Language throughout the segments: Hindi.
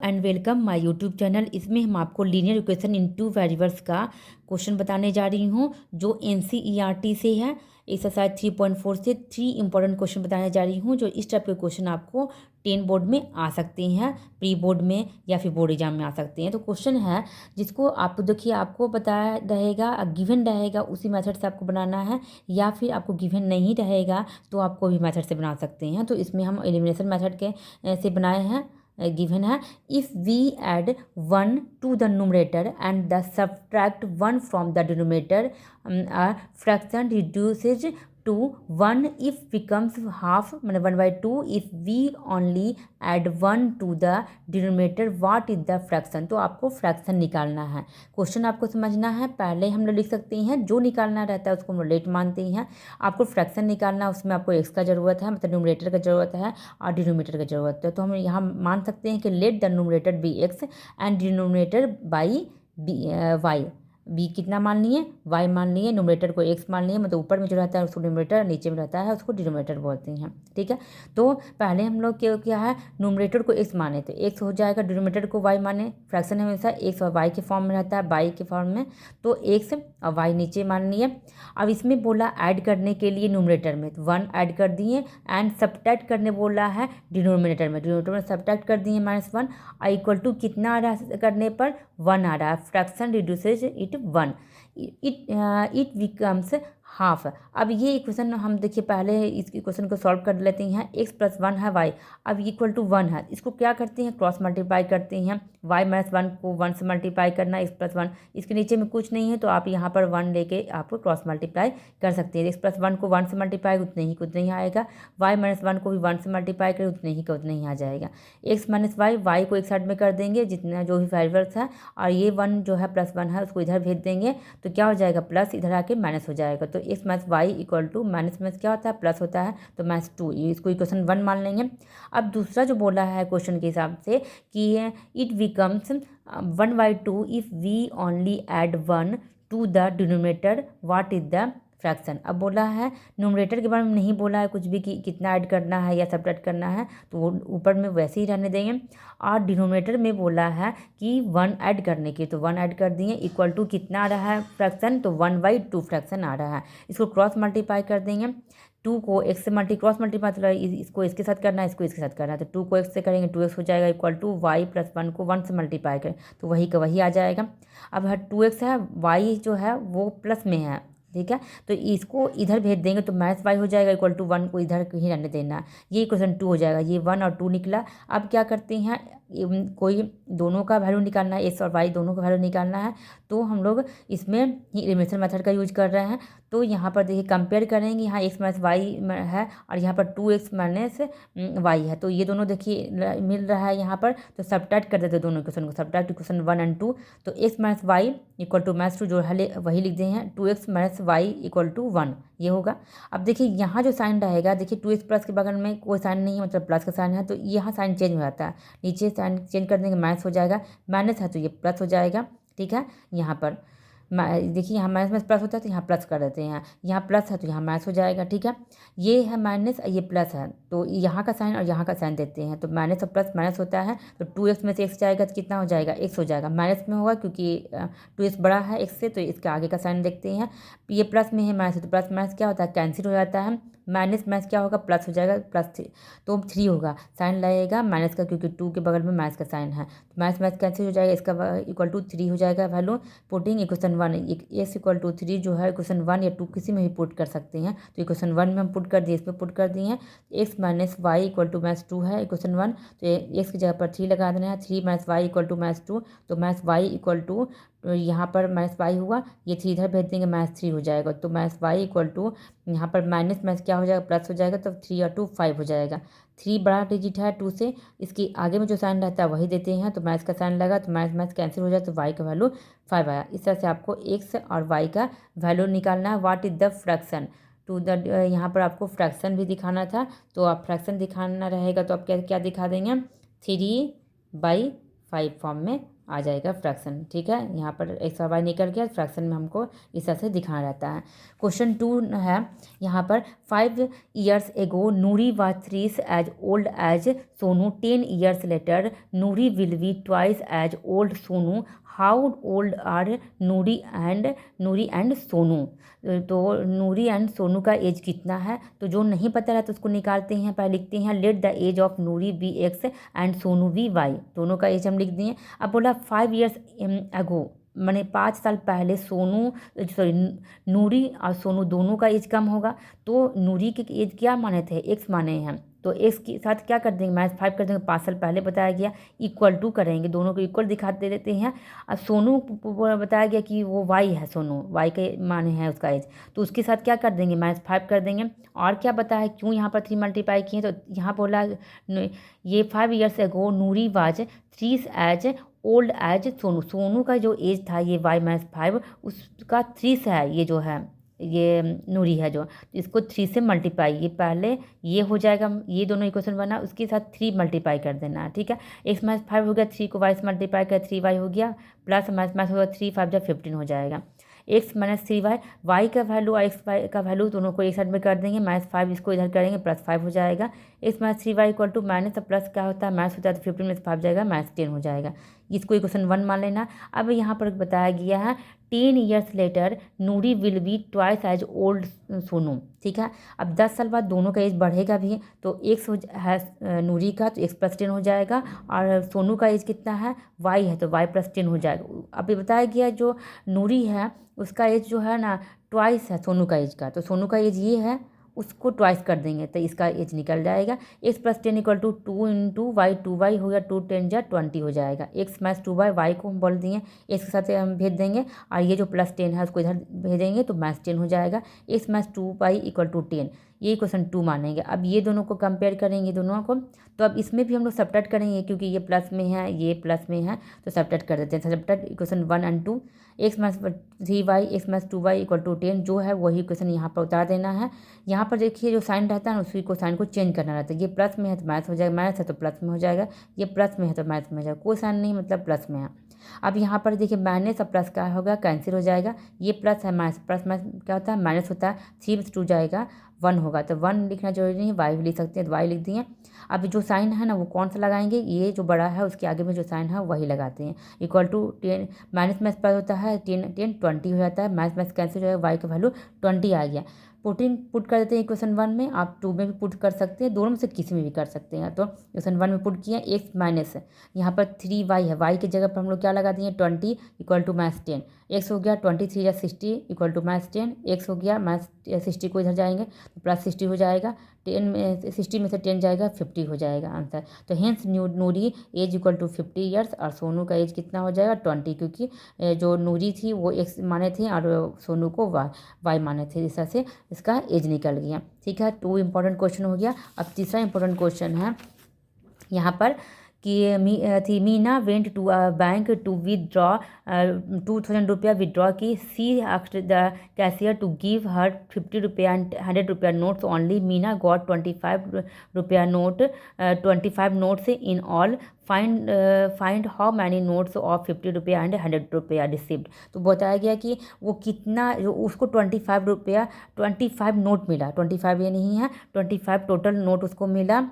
And welcome my YouTube channel. इसमें हम आपको linear equation in two variables का क्वेश्चन बताने जा रही हूँ जो NCERT से है। एक्सरसाइज 3.4 से 3 इंपॉर्टेंट क्वेश्चन बताने जा रही हूँ जो इस टाइप के क्वेश्चन आपको 10 बोर्ड में आ सकते हैं, प्री बोर्ड में या फिर बोर्ड एग्जाम में आ सकते हैं। तो क्वेश्चन है जिसको आप देखिए, आपको बताया रहेगा, गिवन रहेगा उसी मेथड से आपको बनाना है, या फिर आपको गिवन नहीं रहेगा तो आपको भी मेथड से बना सकते हैं। तो इसमें हम एलिमिनेशन मेथड के से बनाए हैं। गिवन है if we add 1 to the numerator and the subtract 1 from the denominator, a fraction reduces to 1 if becomes half, मतलब 1/2 if we only add 1 to the denominator, what is the fraction। तो आपको फ्रैक्शन निकालना है। क्वेश्चन आपको समझना है, पहले हम लोग लिख सकते हैं जो निकालना रहता है उसको हम लेट मानते हैं। आपको फ्रैक्शन निकालना है, उसमें आपको एक्स का ज़रूरत है, मतलब न्यूमरेटर का ज़रूरत है और डिनोमिनेटर का ज़रूरत है। तो हम यहाँ मान सकते हैं कि let the numerator be x and denominator by y. बी कितना मान लिए, वाई मान लिए, न्यूमरेटर को एक्स मान लिए, मतलब ऊपर में जो रहता है उसको न्यूमरेटर, नीचे में रहता है उसको डिनोमिनेटर बोलते हैं। ठीक है, तो पहले हम लोग क्या है, न्यूमरेटर को एक्स माने तो एक्स हो जाएगा, डिनोमिनेटर को वाई माने। फ्रैक्शन हमेशा एक्स और वाई के फॉर्म में रहता है, बाई के फॉर्म में, तो एक्स और वाई नीचे मान लिए। अब इसमें बोला ऐड करने के लिए न्यूमरेटर में तो 1 ऐड कर दिए, एंड सब्ट्रैक्ट करने बोला है डिनोमिनेटर में, डिनोमिनेटर में सब्ट्रैक्ट कर दिए -1 और इक्वल टू कितना आ रहा है करने पर 1 आ रहा है। Fraction reduces it 1, it becomes half. अब ये इक्वेशन हम देखिए पहले इस इक्वेशन को सॉल्व कर लेते हैं। x + 1 है y, अब इक्वल टू 1 है, इसको क्या करते हैं, क्रॉस मल्टीप्लाई करते हैं। y - 1 को 1 से मल्टीप्लाई करना, x + 1, इसके नीचे में कुछ नहीं है तो आप यहाँ पर 1 लेके आप क्रॉस मल्टीप्लाई कर सकते हैं। x + 1 को 1 से मल्टीप्लाई उतने ही कुछ नहीं आएगा, y - 1 को भी 1 से मल्टीप्लाई करें उतने ही का उतना ही आ जाएगा। x - y को एक साइड में कर देंगे जितना जो भी वेरिएबल्स है, और ये 1 जो है +1 है उसको इधर भेज देंगे तो क्या हो जाएगा, प्लस इधर आके माइनस हो जाएगा। तो x - y equal to minus में क्या होता है, प्लस होता है, तो -2, इसको इक्वेशन 1 मान लेंगे। अब दूसरा जो बोला है क्वेश्चन के हिसाब से कि it becomes 1/2 if we only add 1 to the denominator, what is the fraction. अब बोला है न्यूमरेटर के बारे में नहीं बोला है कुछ भी कि कितना ऐड करना है या सब्ट्रैक्ट करना है, तो वो ऊपर में वैसे ही रहने देंगे। और डिनोमिनेटर में बोला है कि 1 ऐड करने की, तो 1 ऐड कर दिए, इक्वल टू कितना आ रहा है फ्रैक्शन, तो 1/2 फ्रैक्शन आ रहा है। इसको क्रॉस मल्टीप्लाई कर देंगे, 2 को x से क्रॉस मल्टीप्लाई, मतलब इसको इसके साथ करना है, इसको इसके साथ करना है, तो 2 को x से करेंगे 2x हो जाएगा, इक्वल टू y + 1 को 1 से मल्टीप्लाई करें तो वही का वही आ जाएगा। अब 2x है, y जो है वो प्लस में है, ठीक है, तो इसको इधर भेज देंगे तो -y हो जाएगा, इक्वल टू 1 को इधर ही रहने देना, ये इक्वेशन 2 हो जाएगा। ये 1 और 2 निकला। अब क्या करते हैं, कोई दोनों का वैल्यू निकालना है, x और y दोनों का वैल्यू निकालना है, तो हम लोग इसमें ही एलिमिनेशन मेथड का यूज कर रहे हैं। तो यहाँ पर देखिए कंपेयर करेंगे, यहाँ x - y है और यहाँ पर 2x - y है, तो ये दोनों देखिए मिल रहा है यहाँ पर, तो सब्ट्रैक्ट कर देते हैं दोनों इक्वेशन को, सब्ट्रैक्ट इक्वेशन 1 और 2, तो x - y इक्वल टू -2 जो है वही लिख दें हैं, 2x - y इक्वल टू 1, ये होगा। अब देखिए यहाँ जो साइन रहेगा, देखिए 2x प्लस के बगल में कोई साइन नहीं है, मतलब प्लस का साइन है, तो यहाँ साइन चेंज हो जाता है, नीचे साइन चेंज कर देंगे, माइनस हो जाएगा, माइनस है तो ये प्लस हो जाएगा। ठीक है, यहाँ पर देखिए यहाँ माइनस में प्लस होता है तो यहाँ प्लस कर देते हैं, यहाँ प्लस है तो यहाँ माइनस हो जाएगा। ठीक है, ये है माइनस, ये प्लस है, तो यहाँ का साइन और यहाँ का साइन देते हैं, तो माइनस और प्लस माइनस होता है, तो 2x में से x जाएगा तो कितना हो जाएगा, x हो जाएगा। माइनस में होगा क्योंकि 2x बड़ा है x से, तो इसके आगे का साइन देखते हैं। ये प्लस में है, माइनस है, तो प्लस माइनस क्या होता है, कैंसिल हो जाता है, माइनस माइनस क्या होगा, प्लस हो जाएगा, +3, तो 3 होगा, साइन लगेगा माइनस का क्योंकि 2 के बगल में माइनस का साइन है, तो माइनस माइनस कैंसिल हो जाएगा, इसका इक्वल टू 3 हो जाएगा value. Putting equation 1, x equal to 3 जो है इक्वेशन 1 या 2 किसी में भी पुट कर सकते हैं, तो इक्वेशन 1 में हम पुट कर दिए, इसमें पुट कर दिए हैं। x - y इक्वल टू -2 है इक्वेशन 1, तो x की जगह पर 3 लगा देना है, 3 - y इक्वल टू -2, तो -y इक्वल टू, तो यहाँ पर -y हुआ, ये 3 इधर भेज देंगे, -3 हो जाएगा, तो -y इक्वल टू यहाँ पर माइनस क्या हो जाएगा, प्लस हो जाएगा, तो 3 और 2 5 हो जाएगा। 3 बड़ा डिजिट है 2 से, इसके आगे में जो साइन रहता है वही देते हैं, तो माइनस का साइन लगा तो माइनस माइनस कैंसिल हो जाए, तो y का वैल्यू 5 आया। इस तरह से आपको x और y का वैल्यू निकालना है। What is the fraction to the, यहाँ पर आपको फ्रैक्शन भी दिखाना था, तो आप फ्रैक्शन दिखाना रहेगा तो आप क्या क्या दिखा देंगे, 3/5 फॉर्म में आ जाएगा फ्रैक्शन। ठीक है, यहाँ पर एक्स और वाई निकल गया, फ्रैक्शन में हमको इस तरह से दिखाना रहता है। क्वेश्चन 2 है यहाँ पर 5 years ago Noori was thrice as old as Sonu, 10 years later Noori will be twice as old Sonu, how old are Noori and Sonu. तो नूरी एंड सोनू का एज कितना है, तो जो नहीं पता रहा तो उसको निकालते हैं। पहले लिखते हैं let the age of Noori be x and Sonu be y, दोनों का एज हम लिख दिए। अब बोला 5 years ago, मैंने 5 साल पहले सोनू सॉरी नूरी और सोनू दोनों का एज कम होगा, तो नूरी के एज क्या माने थे, एक्स माने हैं, तो एक्स के साथ क्या कर देंगे -5 कर देंगे, 5 साल पहले बताया गया, इक्वल टू करेंगे, दोनों को इक्वल दिखाते देते हैं। अब सोनू बताया गया कि वो वाई है, सोनू वाई के माने हैं उसका एज, तो उसके साथ क्या कर देंगे -5 कर देंगे। और क्या बताया क्यों यहाँ पर 3 मल्टीप्लाई किए, तो यहाँ बोला ये 5 years ago Noori was 3 as old as Sonu, Sonu का जो एज था ये वाई -5 उसका 3 है, ये जो है ये नूरी है जो, तो इसको 3 से मल्टीप्लाई, ये पहले ये हो जाएगा, ये दोनों इक्वेशन बना, उसके साथ 3 मल्टीप्लाई कर देना है। ठीक है, एक्स -5 हो गया, 3 को वाई से मल्टीप्लाई कर 3 वाई हो गया, प्लस माइनस होगा 3 5 जब 15 हो जाएगा। एक्स -3 वाई, वाई का वैल्यू और एक्स वाई का वैल्यू दोनों को एक साइड में कर देंगे, -5 इसको इधर करेंगे, +5 हो जाएगा। X -3 y equal to minus plus क्या होता है, माइनस होता है तो 15 में से 5 जाएगा, -10 हो जाएगा। इसको इक्वेशन 1 मान लेना। अब यहाँ पर बताया गया है 10 years later Noori will be twice as old Sonu. ठीक है, अब 10 साल बाद दोनों का एज बढ़ेगा भी, तो एक्स है नूरी का, तो x +10 हो जाएगा, और सोनू का एज कितना है, y है, तो y +10 हो जाएगा। अब ये बताया गया जो नूरी है उसका एज जो है ना ट्वाइस है सोनू का एज का, तो सोनू का एज ये है, उसको ट्वाइस कर देंगे तो इसका एज निकल जाएगा। x +10 equal to 2 × y, 2y हो गया, 2 10 जा 20 हो जाएगा। x - 2y, y को हम बोल दिए, x के साथ हम भेज देंगे, और ये जो +10 है उसको इधर भेजेंगे तो -10 हो जाएगा। x - 2y इक्वल टू 10, ये क्वेश्चन 2 मानेंगे। अब ये दोनों को कंपेयर करेंगे दोनों को, तो अब इसमें भी हम लोग सब्ट्रैक्ट करेंगे, क्योंकि ये प्लस में है ये प्लस में है, तो सब्ट्रैक्ट कर देते हैं। सब्ट्रैक्ट इक्वेशन 1 और 2, x - 3y x - 2y equal to 10 जो है वही क्वेश्चन यहाँ पर उतार देना है। यहाँ पर देखिए जो साइन रहता है ना उसी को साइन को चेंज करना रहता है, ये प्लस में है तो माइनस हो जाएगा, माइनस है तो प्लस में हो जाएगा, ये प्लस में है तो माइनस में हो जाएगा, कोई साइन नहीं मतलब प्लस में है। अब यहाँ पर देखिए माइनस और प्लस क्या होगा, कैंसिल हो जाएगा, ये प्लस है माइनस, प्लस माइनस क्या होता है माइनस होता है, 3 में से 2 जाएगा 1 होगा, तो 1 लिखना जरूरी नहीं है, वाई भी लिख सकते हैं, तो वाई लिख दिए। अब जो साइन है ना वो कौन सा लगाएंगे, ये जो बड़ा है उसके आगे में जो साइन है वही लगाते हैं। इक्वल टू 10 माइनस में प्लस होता है 10 20 हो जाता है, माइनस कैंसिल हो जाएगा, वाई का वैल्यू 20 आ गया। पुट कर देते हैं इक्वेशन 1 में, आप 2 में भी पुट कर सकते हैं, दोनों में से किसी में भी कर सकते हैं। तो इक्वेशन 1 में पुट किया, x माइनस यहाँ पर 3y है, y की जगह पर हम लोग क्या लगा दिए 20 इक्वल टू -10, x हो गया 23 या 60 इक्वल टू -10, x हो गया -60 को इधर जाएंगे तो +60 हो जाएगा, 10 में 60 में से 10 जाएगा 50 हो जाएगा आंसर। तो hence Noori age equal to 50 years, और सोनू का एज कितना हो जाएगा 20, क्योंकि जो नूरी थी वो x माने थे और सोनू को y माने थे, इस तरह से इसका एज निकल गया। ठीक है, 2 इंपॉर्टेंट क्वेश्चन हो गया। अब तीसरा इंपॉर्टेंट क्वेश्चन है यहाँ पर कि Meena went to a bank to withdraw 2000 रुपया विदड्रॉ की, she asked the cashier to give her 50 रुपया एंड 100 रुपया नोट्स ओनली, मीना गॉट 25 रुपया note 25 notes in all, find how many notes of 50 रुपया एंड 100 रुपया रिसीव्ड। तो बताया गया कि वो कितना, जो उसको 25 रुपया 25 नोट मिला, 25 ये नहीं है 25 टोटल नोट उसको मिला,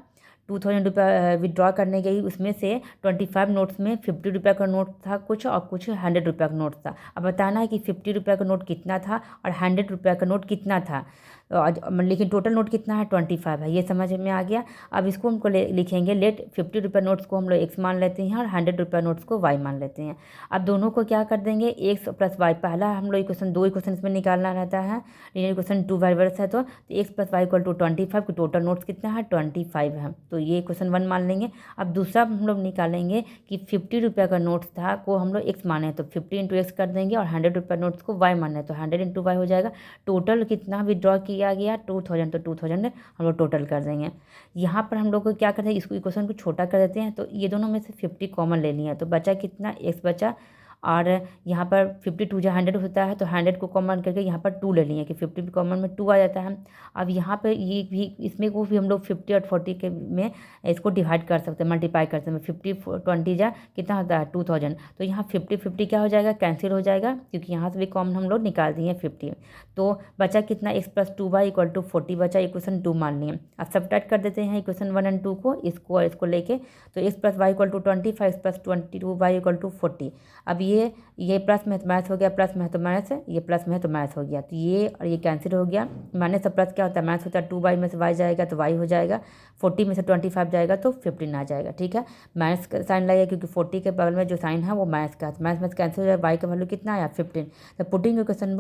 2000 रुपया विड्रॉ करने गई, उसमें से 25 नोट्स में 50 रुपया का नोट था कुछ और कुछ 100 रुपया का नोट था। अब बताना है कि 50 रुपया का नोट कितना था और 100 रुपया का नोट कितना था, लेकिन टोटल नोट कितना है 25 है, ये समझ में आ गया। अब इसको हमको लिखेंगे लेट 50 रुपया नोट्स को हम लोग x मान लेते हैं और 100 रुपया नोट्स को y मान लेते हैं। अब दोनों को क्या कर देंगे x + y, पहला हम लोग इक्वेशन 2 इक्वेशन इसमें निकालना रहता है, लीनियर इक्वेशन 2 वेरिएबल्स है, तो x + y इक्वल टू 25 की टोटल नोट्स कितना है 25 है, तो ये इक्वेशन 1 मान लेंगे। अब दूसरा हम लोग निकालेंगे कि 50 रुपया का नोट्स था को हम लोग x माने तो 50 × x कर देंगे, और 100 रुपया नोट्स को y माने तो 100 × y हो जाएगा। टोटल कितना विड्रॉ किया गया 2000, तो 2000 हम लोग टोटल कर देंगे। यहाँ पर हम लोग को क्या करते हैं, इसको इक्वेशन को छोटा कर देते हैं, तो ये दोनों में से 50 कॉमन ले लिया, तो बचा कितना x बचा, और यहाँ पर 52 जो 100 होता है तो 100 को कॉमन करके यहाँ पर 2 ले लिए कि 50 कॉमन में 2 आ जाता है। अब यहाँ पर ये भी इसमें को भी हम लोग 50 और 40 के में इसको डिवाइड कर सकते हैं, मल्टीप्लाई कर सकते हैं। 50 20 जा कितना होता है 2000, तो यहाँ 50 क्या हो जाएगा, कैंसिल हो जाएगा क्योंकि यहाँ से भी कॉमन हम लोग निकाल दिए 50। तो बचा कितना, x + 2y = 40 बचा, इक्वेशन 2 मान लिए। अब सब्ट्रैक्ट कर देते हैं इक्वेशन 1 और 2 को, इसको और इसको लेके, तो x + y = 25, x + 22y = 40। अब ये प्लस में तो माइनस हो गया, प्लस में तो माइनस है, ये प्लस में तो माइनस हो गया, तो ये और ये कैंसिल हो गया। माइनस से प्लस क्या होता है, माइनस होता है, 2y में से y जाएगा तो y हो जाएगा, 40 में से 25 जाएगा तो 15 आ जाएगा। ठीक है, माइनस का साइन लगेगा क्योंकि 40 के बगल में जो साइन है वो माइनस का, तो माइनस में कैंसिल हो जाएगा, y का वैल्यू कितना आया 15। तो पुटिंग इक्वेशन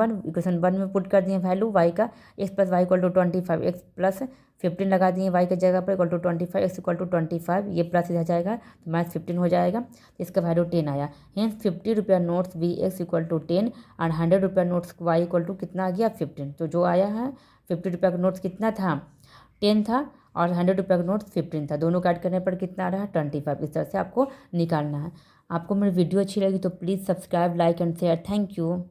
1 में पुट कर दिए वैल्यू y का, x + y = 25, x + 15 लगा दिए y की जगह पर =25, x = 25, ये प्लस इधर जाएगा तो -15 हो जाएगा, तो इसका वैल्यू 10 आया। हेंस 50 रुपया नोट्स Vx = 10 और 100 रुपया नोट्स y = कितना आ गया 15। तो जो आया है 50 रुपया का नोट्स कितना था 10 था और 100 रुपया का नोट्स 15 था, दोनों काट करने पर कितना आ रहा है 25। इस तरह से आपको निकालना है। आपको मेरी वीडियो अच्छी लगी तो please subscribe, like and share. Thank you.